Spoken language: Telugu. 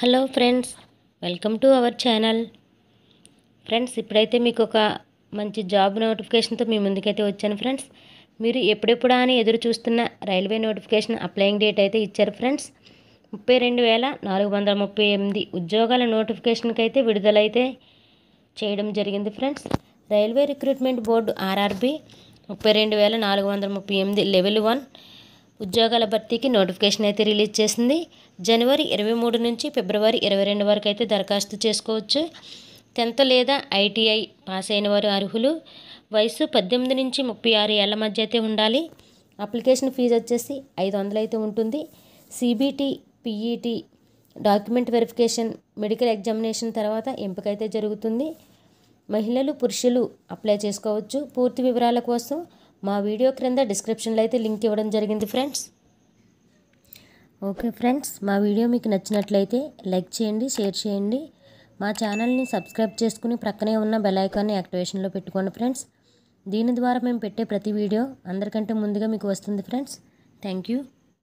Hello friends, welcome to our channel. Friends, ఇప్పుడైతే మీకు ఒక మంచి జాబ్ నోటిఫికేషన్తో మీ ముందుకైతే వచ్చాను ఫ్రెండ్స్. మీరు ఎప్పుడెప్పుడా అని ఎదురు చూస్తున్న రైల్వే నోటిఫికేషన్ అప్లయింగ్ డేట్ అయితే ఇచ్చారు ఫ్రెండ్స్. 32,438 ఉద్యోగాల నోటిఫికేషన్కి అయితే విడుదలైతే చేయడం జరిగింది friends. Railway recruitment board RRB 32,438 level 1 ఉద్యోగాల భర్తీకి నోటిఫికేషన్ అయితే రిలీజ్ చేసింది. జనవరి 23 నుంచి ఫిబ్రవరి 22 వరకు అయితే దరఖాస్తు చేసుకోవచ్చు. 10th లేదా ఐటీఐ పాస్ అయిన వారు అర్హులు. వయసు 18 నుంచి 36 ఏళ్ల మధ్య అయితే ఉండాలి. అప్లికేషన్ ఫీజు వచ్చేసి 500 అయితే ఉంటుంది. CBT, PET, document verification, medical examination తర్వాత ఎంపిక అయితే జరుగుతుంది. మహిళలు, పురుషులు అప్లై చేసుకోవచ్చు. పూర్తి వివరాల కోసం మా వీడియో క్రింద డిస్క్రిప్షన్లో అయితే లింక్ ఇవ్వడం జరిగింది ఫ్రెండ్స్. ఓకే ఫ్రెండ్స్, మా వీడియో మీకు నచ్చినట్లయితే లైక్ చేయండి, షేర్ చేయండి. మా ఛానల్ని సబ్స్క్రైబ్ చేసుకుని ప్రక్కనే ఉన్న బెల్ ఐకాన్ని యాక్టివేషన్లో పెట్టుకోండి ఫ్రెండ్స్. దీని ద్వారా మేము పెట్టే ప్రతి వీడియో అందరికంటే ముందుగా మీకు వస్తుంది ఫ్రెండ్స్. Thank you.